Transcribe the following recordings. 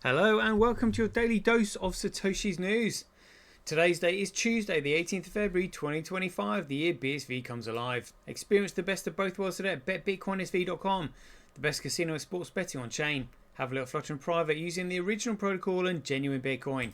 Hello and welcome to your daily dose of Satoshi's news. Today's date is Tuesday, the 18th of February 2025, the year BSV comes alive. Experience the best of both worlds today at betbitcoinsv.com, the best casino and sports betting on chain. Have a little flutter in private using the original protocol and genuine Bitcoin.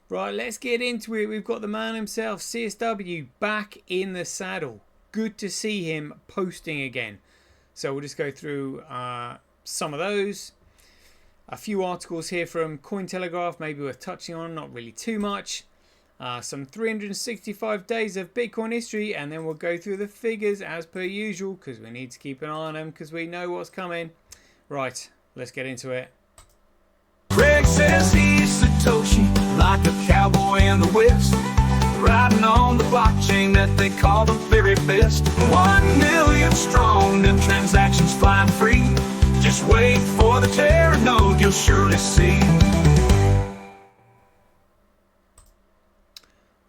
Right, let's get into it. We've got the man himself, CSW, back in the saddle. Good to see him posting again. So we'll just go through some of those. A few articles here from Cointelegraph, maybe worth touching on, not really too much. Some 365 days of Bitcoin history, and then we'll go through the figures as per usual, because we need to keep an eye on them, because we know what's coming. Right, let's get into it. Greg says he's Satoshi, like a cowboy in the West, riding on the blockchain that they call the very best. 1 million strong, them transactions flying free. Just wait for the Terra node, you'll surely see.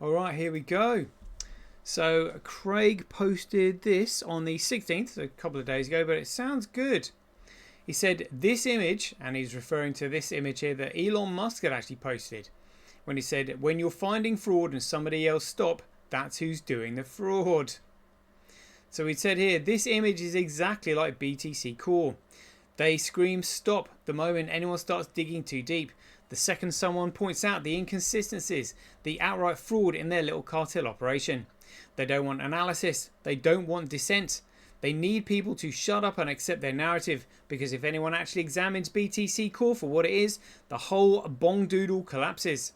Alright, here we go. So Craig posted this on the 16th, so a couple of days ago, but it sounds good. He said this image, and he's referring to this image here that Elon Musk had actually posted, when he said, when you're finding fraud and somebody else stop, that's who's doing the fraud. So he said here, this image is exactly like BTC Core. They scream stop the moment anyone starts digging too deep. The second someone points out the inconsistencies, the outright fraud in their little cartel operation. They don't want analysis. They don't want dissent. They need people to shut up and accept their narrative, because if anyone actually examines BTC Core for what it is, the whole bong doodle collapses.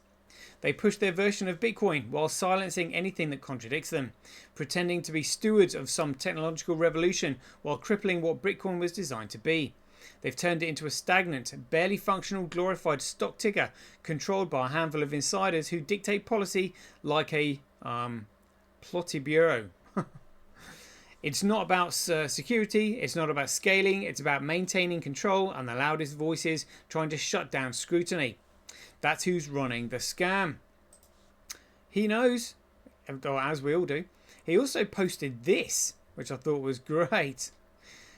They push their version of Bitcoin while silencing anything that contradicts them, pretending to be stewards of some technological revolution while crippling what Bitcoin was designed to be. They've turned it into a stagnant, barely functional, glorified stock ticker controlled by a handful of insiders who dictate policy like a plotty bureau. It's not about security, it's not about scaling, it's about maintaining control and the loudest voices trying to shut down scrutiny. That's who's running the scam. He knows, as we all do. He also posted this, which I thought was great.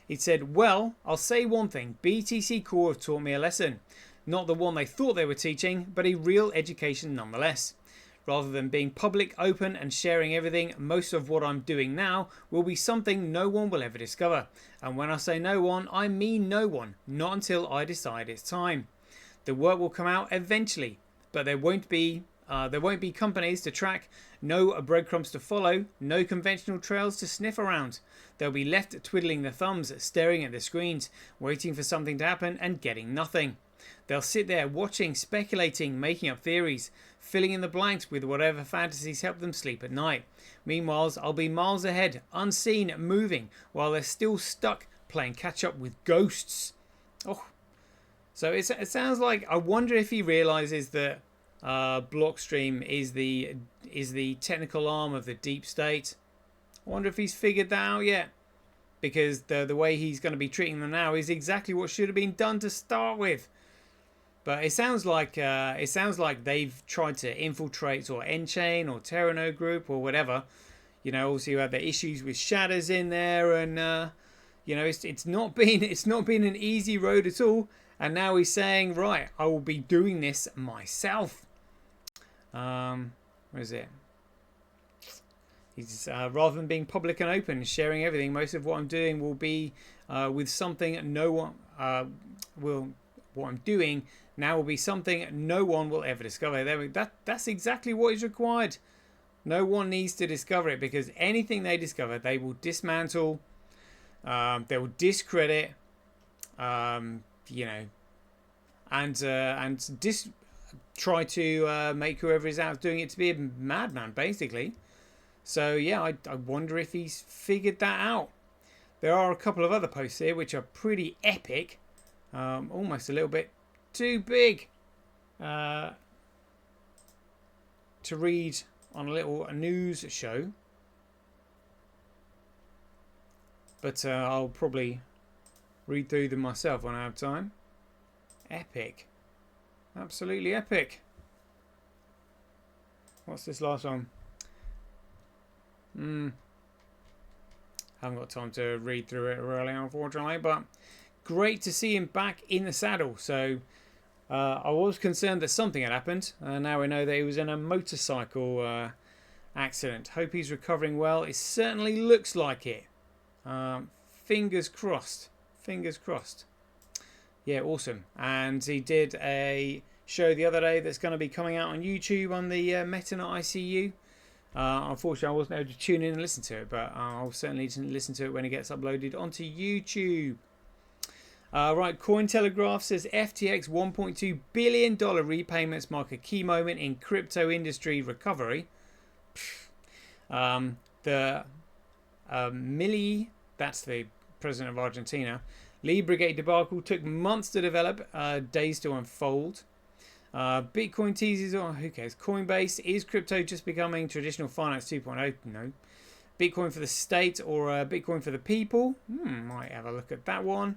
He said, well, I'll say one thing. BTC Core have taught me a lesson. Not the one they thought they were teaching, but a real education nonetheless. Rather than being public, open and sharing everything, most of what I'm doing now will be something no one will ever discover. And when I say no one, I mean no one. Not until I decide it's time. The work will come out eventually, but there won't be companies to track, no breadcrumbs to follow, no conventional trails to sniff around. They'll be left twiddling their thumbs, staring at the screens, waiting for something to happen and getting nothing. They'll sit there watching, speculating, making up theories, filling in the blanks with whatever fantasies help them sleep at night. Meanwhile, I'll be miles ahead, unseen, moving, while they're still stuck playing catch up with ghosts. Oh, so it sounds like, I wonder if he realizes that Blockstream is the technical arm of the deep state. I wonder if he's figured that out yet, because the way he's going to be treating them now is exactly what should have been done to start with. But it sounds like they've tried to infiltrate or Enchain or Terranode Group or whatever. You know, also you had the issues with Shadows in there, and you know, it's not been an easy road at all. And now he's saying, right, I will be doing this myself. Where is it? He's rather than being public and open, sharing everything, most of what I'm doing will be with something no one will. What I'm doing now will be something no one will ever discover. That's exactly what is required. No one needs to discover it, because anything they discover, they will dismantle. They will discredit. You know, and try to make whoever is out doing it to be a madman, basically. So yeah, I wonder if he's figured that out. There are a couple of other posts here which are pretty epic, almost a little bit too big to read on a little news show, but I'll probably read through them myself when I have time. Epic, absolutely epic. What's this last one? Haven't got time to read through it really, unfortunately, but great to see him back in the saddle. So I was concerned that something had happened. Now we know that he was in a motorcycle accident. Hope he's recovering well. It certainly looks like it. Fingers crossed. Fingers crossed. Yeah, awesome. And he did a show the other day that's going to be coming out on YouTube on the Metanut ICU. Unfortunately, I wasn't able to tune in and listen to it, but I'll certainly listen to it when it gets uploaded onto YouTube. Right, Cointelegraph says FTX $1.2 billion repayments mark a key moment in crypto industry recovery. Milei, that's the president of Argentina, Lee Brigade debacle took months to develop, days to unfold. Bitcoin teases, who cares? Coinbase, is crypto just becoming traditional finance 2.0? No. Bitcoin for the state or Bitcoin for the people? Might have a look at that one.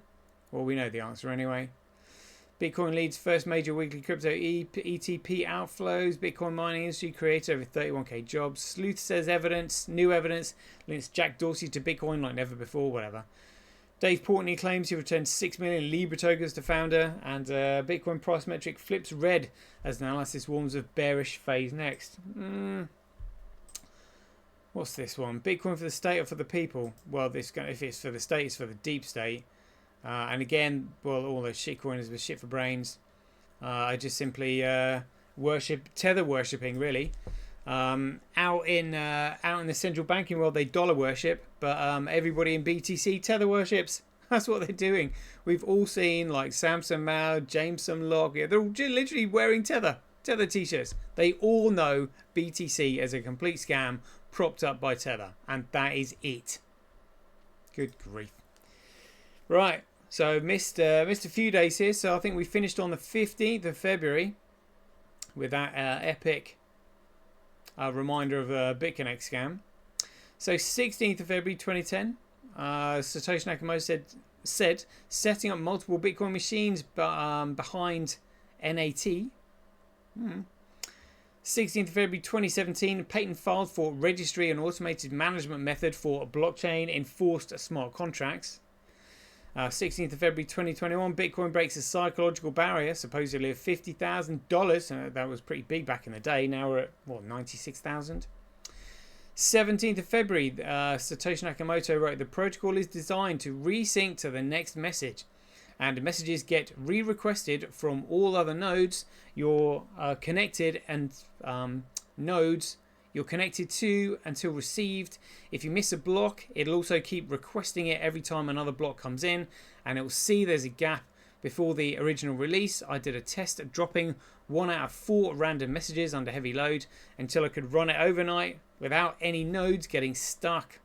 Well, we know the answer anyway. Bitcoin leads first major weekly crypto ETP outflows. Bitcoin mining industry creates over 31k jobs. Sleuth says new evidence links Jack Dorsey to Bitcoin like never before, whatever. Dave Portnoy claims he returned 6 million Libra tokens to founder, and Bitcoin price metric flips red as analysis warns of bearish phase next. What's this one? Bitcoin for the state or for the people? Well, if it's for the state, it's for the deep state. And again, well, all those shitcoiners with shit for brains. I just simply worship tether worshipping, really. Out in the central banking world, they dollar worship, but everybody in BTC tether worships. That's what they're doing. We've all seen like Samson Mao, Jameson Locke. They're all literally wearing tether t-shirts. They all know BTC as a complete scam propped up by tether, and that is it. Good grief. Right, so missed a few days here. So I think we finished on the 15th of February with that epic reminder of a BitConnect scam. So 16th of February 2010, Satoshi Nakamoto said setting up multiple Bitcoin machines behind NAT. 16th of February 2017, patent filed for registry and automated management method for blockchain enforced smart contracts. 16th of February 2021, Bitcoin breaks a psychological barrier, supposedly of $50,000. That was pretty big back in the day. Now we're at, what, 96,000? 17th of February, Satoshi Nakamoto wrote, the protocol is designed to resync to the next message, and messages get re-requested from all other nodes you're connected and nodes you're connected to until received. If you miss a block, it'll also keep requesting it every time another block comes in, and it will see there's a gap before the original release. I did a test at dropping 1 out of 4 random messages under heavy load until I could run it overnight without any nodes getting stuck.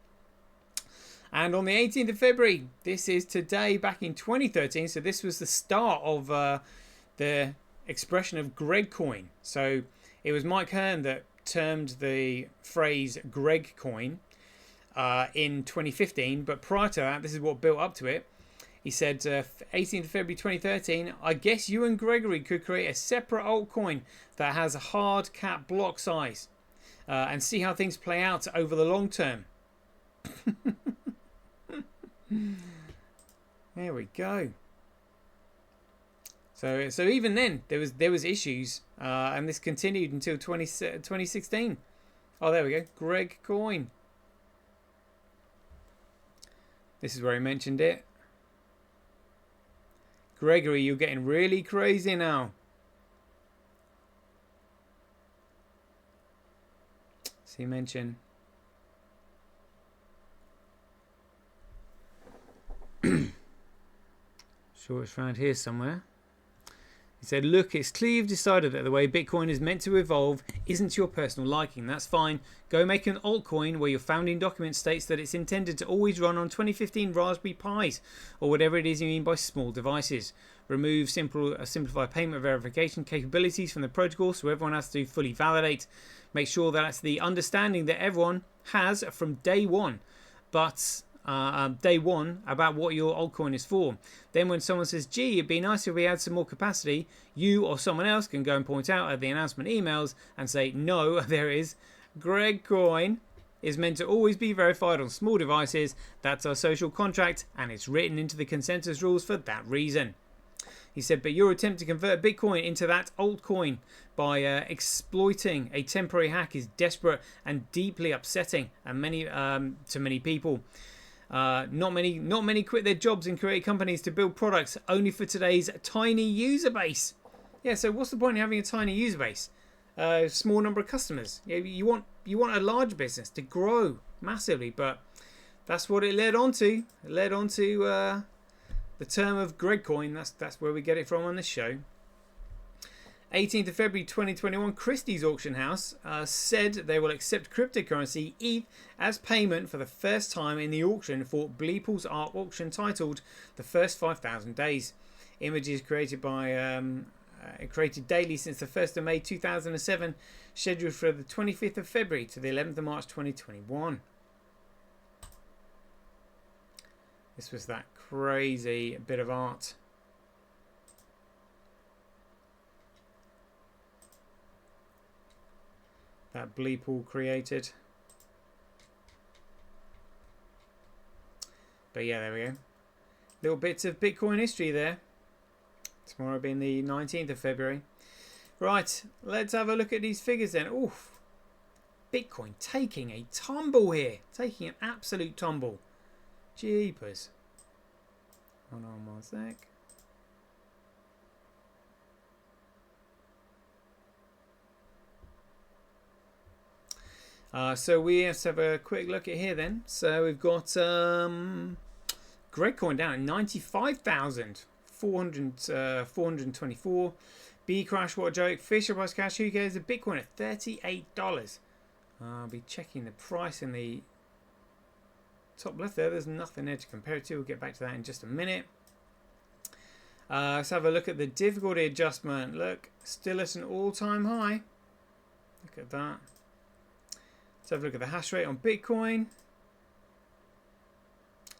And on the 18th of February, this is today, back in 2013, so this was the start of the expression of GregCoin. So it was Mike Hearn that termed the phrase GregCoin in 2015, but prior to that, this is what built up to it. He said, 18th of February 2013, I guess you and Gregory could create a separate altcoin that has a hard cap block size and see how things play out over the long term. There we go. So even then there was issues, and this continued until 2016. Oh, there we go. GregCoin. This is where he mentioned it. Gregory, you're getting really crazy now. See mention. Sure, it's around here somewhere. He said, look, it's clear you've decided that the way Bitcoin is meant to evolve isn't to your personal liking. That's fine. Go make an altcoin where your founding document states that it's intended to always run on 2015 Raspberry Pis or whatever it is you mean by small devices. Remove simplified payment verification capabilities from the protocol so everyone has to fully validate. Make sure that that's the understanding that everyone has from day one. But day one about what your altcoin is for. Then when someone says, gee, it'd be nice if we had some more capacity, you or someone else can go and point out at the announcement emails and say, no, there is. GregCoin is meant to always be verified on small devices. That's our social contract, and it's written into the consensus rules for that reason. He said, but your attempt to convert Bitcoin into that altcoin by exploiting a temporary hack is desperate and deeply upsetting, and to many people. Not many quit their jobs and create companies to build products only for today's tiny user base. Yeah, so what's the point of having a tiny user base? Small number of customers. You want a large business to grow massively, but that's what it led on to. It led on to the term of Gregcoin. That's where we get it from on this show. 18th of February 2021, Christie's auction house said they will accept cryptocurrency ETH as payment for the first time in the auction for Bleeple's art auction titled The First 5,000 Days. Images created daily since the 1st of May 2007, scheduled for the 25th of February to the 11th of March 2021. This was that crazy bit of art. That Bleeple created. But yeah, there we go. Little bits of Bitcoin history there. Tomorrow being the 19th of February. Right, let's have a look at these figures then. Oof. Bitcoin taking a tumble here. Taking an absolute tumble. Jeepers. Hold on one sec. So we have to have a quick look at here then. So we've got Gregcoin down at 95,424. Bcrash, what a joke. Fisher Price Cash, who cares? The Bitcoin at $38. I'll be checking the price in the top left there. There's nothing there to compare it to. We'll get back to that in just a minute. Let's have a look at the difficulty adjustment. Look, still at an all-time high. Look at that. Let's have a look at the hash rate on Bitcoin.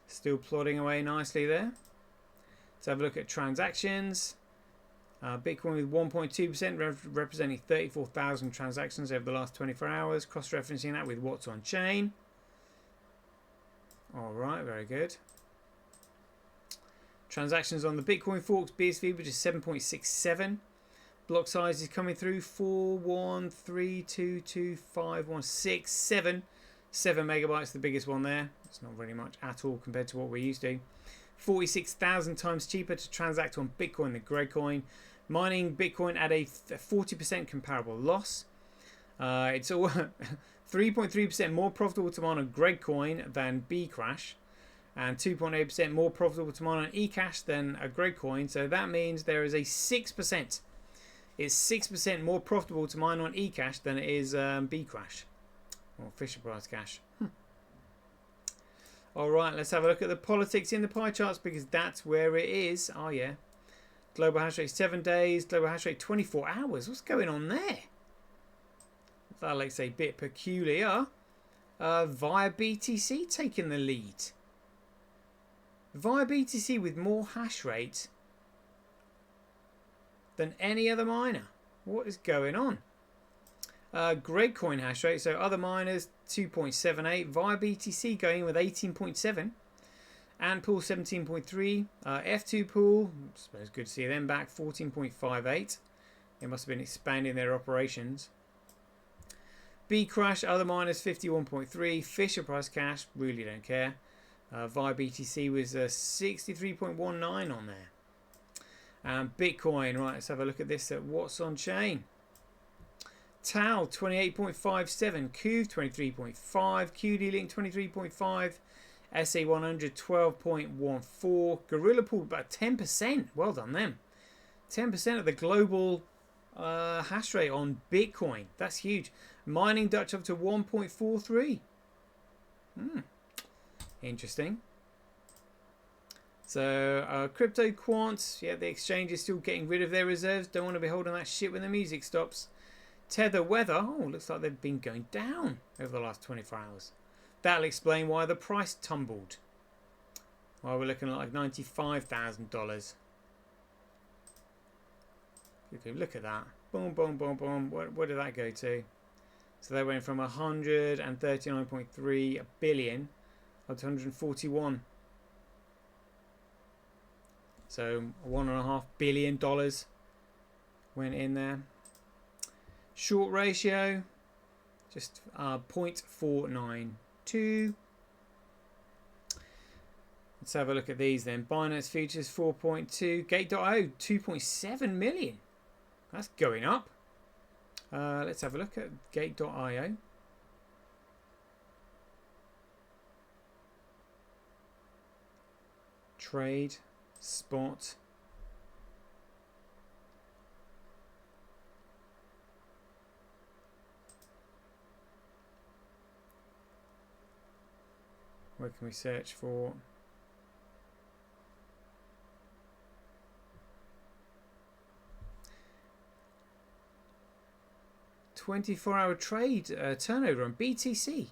Still plodding away nicely there. Let's have a look at transactions. Bitcoin with 1.2% representing 34,000 transactions over the last 24 hours. Cross-referencing that with what's on chain. Alright, very good. Transactions on the Bitcoin forks BSV, which is 7.67. Block size is coming through 413225167. 7 megabytes, the biggest one there. It's not really much at all compared to what we're used to. 46,000 times cheaper to transact on Bitcoin than Gregcoin. Mining Bitcoin at a 40% comparable loss. It's all 3.3% more profitable to mine on Gregcoin than Bcrash, and 2.8% more profitable to mine on eCash than a Gregcoin. So that means there is a 6%. It's 6% more profitable to mine on eCash than it is Bcrash or Fisher Price Cash. Alright, let's have a look at the politics in the pie charts, because that's where it is. Oh yeah. Global hash rate 7 days, global hash rate 24 hours. What's going on there? That looks a bit peculiar. Via BTC taking the lead. Via BTC with more hash rate than any other miner. What is going on? Gregcoin hash rate, so other miners 2.78. Via BTC going in with 18.7. Antpool 17.3. F2 pool, I suppose good to see them back, 14.58. They must have been expanding their operations. Bcrash, other miners 51.3. Fisher Price Cash, really don't care. Via BTC was 63.19 on there. Bitcoin, right, let's have a look at this at what's on chain. Tau 28.57, Cove 23.5, QD-Link 23.5, SA100 12.14, Gorilla Pool about 10%. Well done them. 10% of the global hash rate on Bitcoin. That's huge. Mining Dutch up to 1.43. Interesting. So Crypto Quant, yeah, the exchange is still getting rid of their reserves. Don't want to be holding that shit when the music stops. Tether Weather, oh, looks like they've been going down over the last 24 hours. That'll explain why the price tumbled. Why we're looking at like $95,000. Look at that. Boom, boom, boom, boom. Where did that go to? So they went from 139.3 billion up to 141. So $1.5 billion went in there. Short ratio, just 0.492. Let's have a look at these then. Binance Futures 4.2. Gate.io 2.7 million. That's going up. Let's have a look at Gate.io. Trade, spot. Where can we search for? 24-hour trade turnover on BTC.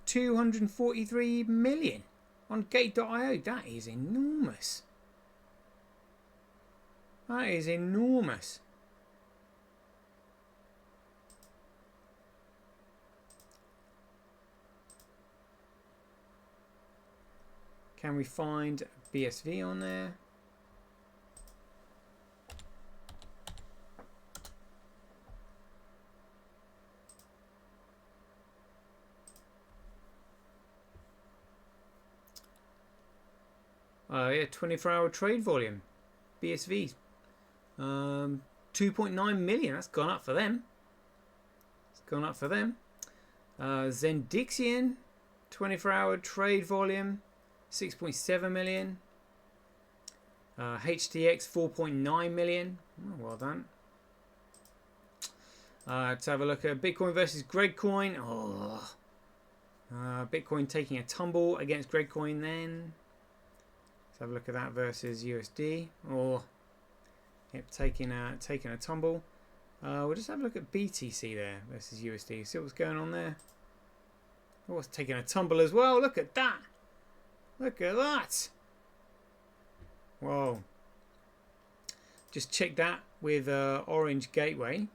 243 million on Gate.io. That is enormous. That is enormous. Can we find BSV on there? Yeah, 24-hour trade volume. BSV. 2.9 million. That's gone up for them. It's gone up for them. Zendixian. 24-hour trade volume. 6.7 million. HTX 4.9 million. Oh, well done. Let's have a look at Bitcoin versus Gregcoin. Oh. Bitcoin taking a tumble against Gregcoin then. Let's have a look at that versus USD. Oh, yep, taking a tumble. We'll just have a look at BTC there versus USD. See what's going on there. Oh, it's taking a tumble as well. Look at that. Look at that. Whoa. Just check that with Orange Gateway.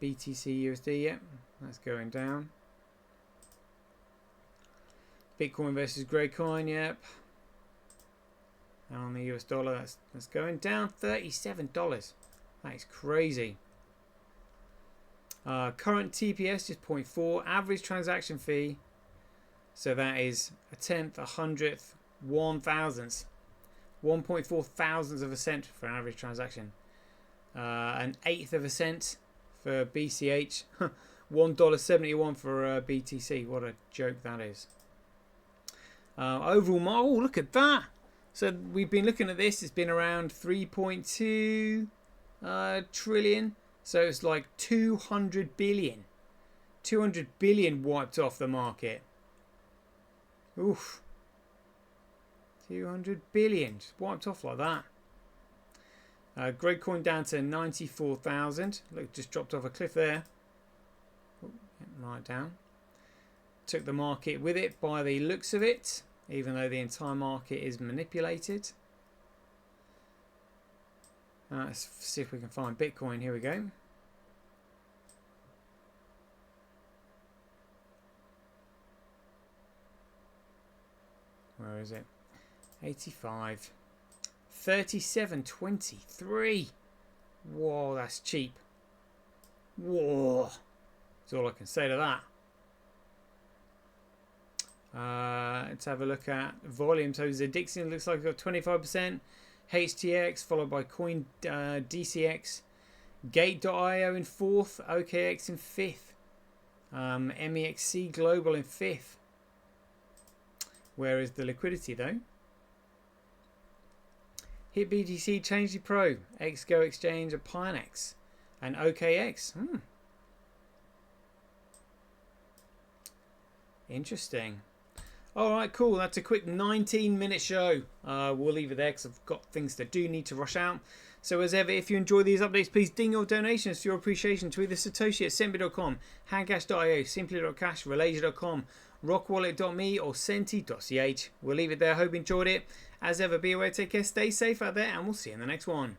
BTC USD, yep, that's going down. Bitcoin versus Gregcoin, yep. And on the US dollar, that's going down $37. That is crazy. Current TPS just 0.4. Average transaction fee. So that is a tenth, a hundredth, 1/1000th. 1.4 thousandths of a cent for an average transaction. An eighth of a cent for BCH. $1.71 for BTC. What a joke that is. Overall, oh, look at that. So we've been looking at this. It's been around 3.2 trillion. So it's like 200 billion. 200 billion wiped off the market. Oof. 200 billion just wiped off like that. Gregcoin down to 94,000. Look, just dropped off a cliff there. Oh, right down. Took the market with it by the looks of it, even though the entire market is manipulated. Let's see if we can find Bitcoin. Here we go. Where is it? 85. 37.23. Whoa, that's cheap. Whoa. That's all I can say to that. Let's have a look at volume. So Zendixian looks like we've got 25%. HTX followed by Coin DCX. Gate.io in 4th. OKX in 5th. MEXC Global in 5th. Where is the liquidity though? HitBTC, Changely Pro, XGO Exchange, and Pinex, and OKX. Interesting. Alright, cool. That's a quick 19-minute show. We'll leave it there because I've got things to do, need to rush out. So as ever, if you enjoy these updates, please ding your donations for your appreciation to either Satoshi at Sembi.com, Handcash.io, Simply.cash, Relasia.com, RockWallet.me, or Senti.ch. We'll leave it there. Hope you enjoyed it. As ever, be aware, take care, stay safe out there, and we'll see you in the next one.